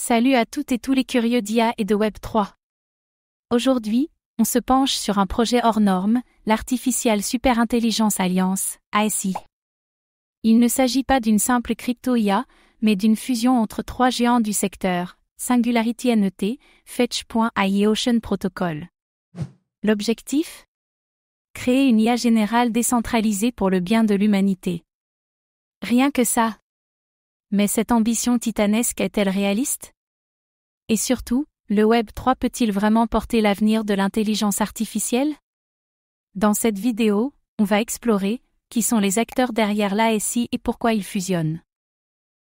Salut à toutes et tous les curieux d'IA et de Web3. Aujourd'hui, on se penche sur un projet hors norme, l'Artificial Super Intelligence Alliance, ASI. Il ne s'agit pas d'une simple crypto-IA, mais d'une fusion entre trois géants du secteur, SingularityNET, Fetch.ai et Ocean Protocol. L'objectif ? Créer une IA générale décentralisée pour le bien de l'humanité. Rien que ça. Mais cette ambition titanesque est-elle réaliste ? Et surtout, le Web 3 peut-il vraiment porter l'avenir de l'intelligence artificielle ? Dans cette vidéo, on va explorer qui sont les acteurs derrière l'ASI et pourquoi ils fusionnent.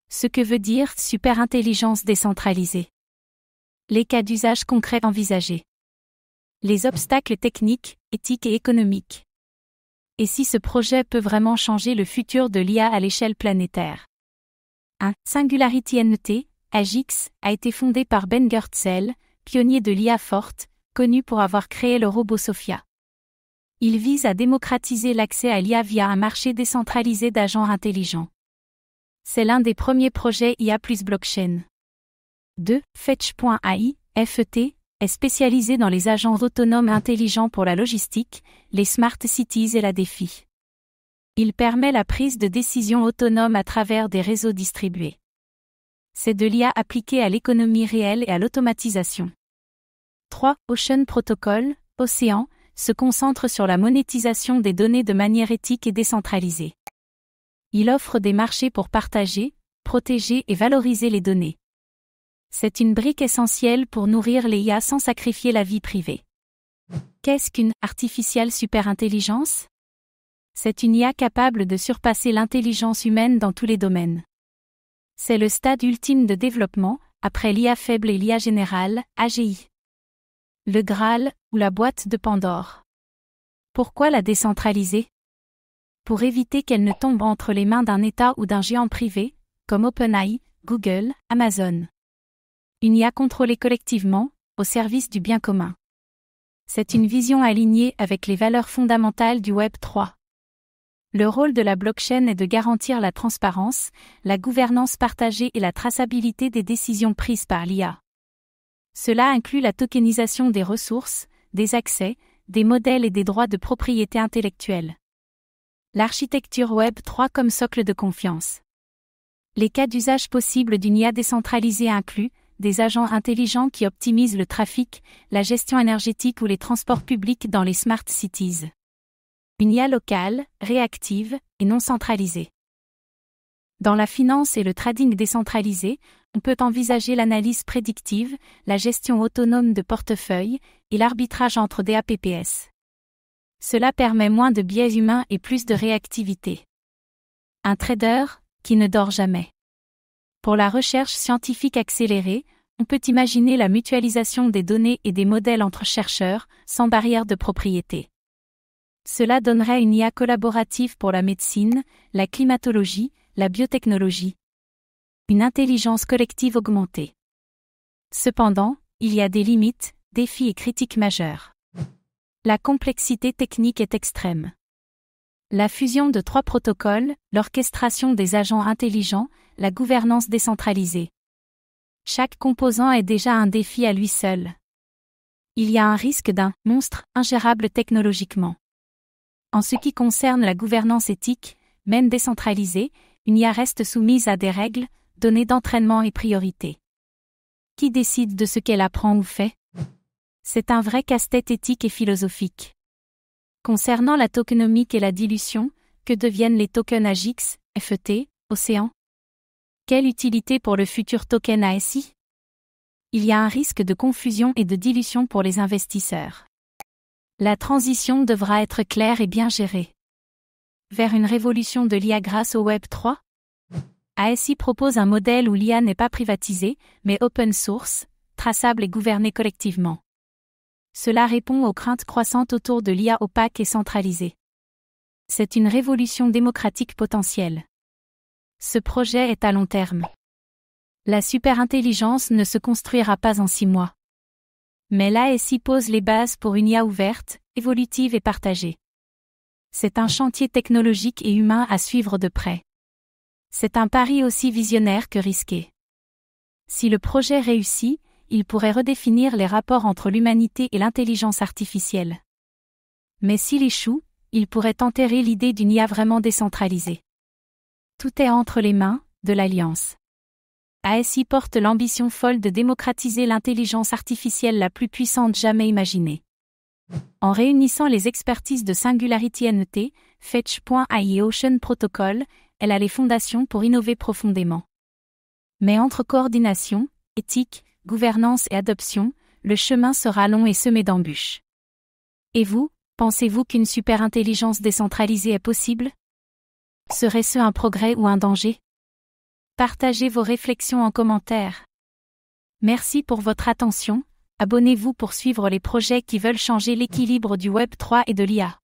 Ce que veut dire superintelligence décentralisée. Les cas d'usage concrets envisagés. Les obstacles techniques, éthiques et économiques. Et si ce projet peut vraiment changer le futur de l'IA à l'échelle planétaire. 1. SingularityNET, AGIX, a été fondé par Ben Goertzel, pionnier de l'IA forte, connu pour avoir créé le robot Sophia. Il vise à démocratiser l'accès à l'IA via un marché décentralisé d'agents intelligents. C'est l'un des premiers projets IA plus blockchain. 2. Fetch.ai, FET, est spécialisé dans les agents autonomes intelligents pour la logistique, les smart cities et la défi. Il permet la prise de décisions autonomes à travers des réseaux distribués. C'est de l'IA appliquée à l'économie réelle et à l'automatisation. 3. Ocean Protocol, Océan, se concentre sur la monétisation des données de manière éthique et décentralisée. Il offre des marchés pour partager, protéger et valoriser les données. C'est une brique essentielle pour nourrir les IA sans sacrifier la vie privée. Qu'est-ce qu'une artificial superintelligence ? C'est une IA capable de surpasser l'intelligence humaine dans tous les domaines. C'est le stade ultime de développement, après l'IA faible et l'IA générale, AGI. Le Graal, ou la boîte de Pandore. Pourquoi la décentraliser ? Pour éviter qu'elle ne tombe entre les mains d'un État ou d'un géant privé, comme OpenAI, Google, Amazon. Une IA contrôlée collectivement, au service du bien commun. C'est une vision alignée avec les valeurs fondamentales du Web 3. Le rôle de la blockchain est de garantir la transparence, la gouvernance partagée et la traçabilité des décisions prises par l'IA. Cela inclut la tokenisation des ressources, des accès, des modèles et des droits de propriété intellectuelle. L'architecture Web 3 comme socle de confiance. Les cas d'usage possibles d'une IA décentralisée incluent des agents intelligents qui optimisent le trafic, la gestion énergétique ou les transports publics dans les smart cities. Une IA locale, réactive et non centralisée. Dans la finance et le trading décentralisé, on peut envisager l'analyse prédictive, la gestion autonome de portefeuille et l'arbitrage entre des APPS. Cela permet moins de biais humains et plus de réactivité. Un trader qui ne dort jamais. Pour la recherche scientifique accélérée, on peut imaginer la mutualisation des données et des modèles entre chercheurs, sans barrière de propriété. Cela donnerait une IA collaborative pour la médecine, la climatologie, la biotechnologie. Une intelligence collective augmentée. Cependant, il y a des limites, défis et critiques majeures. La complexité technique est extrême. La fusion de trois protocoles, l'orchestration des agents intelligents, la gouvernance décentralisée. Chaque composant est déjà un défi à lui seul. Il y a un risque d'un monstre ingérable technologiquement. En ce qui concerne la gouvernance éthique, même décentralisée, une IA reste soumise à des règles, données d'entraînement et priorités. Qui décide de ce qu'elle apprend ou fait ? C'est un vrai casse-tête éthique et philosophique. Concernant la tokenomique et la dilution, que deviennent les tokens AGIX, FET, Océan ? Quelle utilité pour le futur token ASI ? Il y a un risque de confusion et de dilution pour les investisseurs. La transition devra être claire et bien gérée. Vers une révolution de l'IA grâce au Web 3 ? ASI propose un modèle où l'IA n'est pas privatisée, mais open source, traçable et gouvernée collectivement. Cela répond aux craintes croissantes autour de l'IA opaque et centralisée. C'est une révolution démocratique potentielle. Ce projet est à long terme. La superintelligence ne se construira pas en 6 mois. Mais l'ASI pose les bases pour une IA ouverte, évolutive et partagée. C'est un chantier technologique et humain à suivre de près. C'est un pari aussi visionnaire que risqué. Si le projet réussit, il pourrait redéfinir les rapports entre l'humanité et l'intelligence artificielle. Mais s'il échoue, il pourrait enterrer l'idée d'une IA vraiment décentralisée. Tout est entre les mains de l'Alliance. ASI porte l'ambition folle de démocratiser l'intelligence artificielle la plus puissante jamais imaginée. En réunissant les expertises de SingularityNet, Fetch.ai et Ocean Protocol, elle a les fondations pour innover profondément. Mais entre coordination, éthique, gouvernance et adoption, le chemin sera long et semé d'embûches. Et vous, pensez-vous qu'une superintelligence décentralisée est possible? Serait-ce un progrès ou un danger? Partagez vos réflexions en commentaire. Merci pour votre attention, abonnez-vous pour suivre les projets qui veulent changer l'équilibre du Web 3 et de l'IA.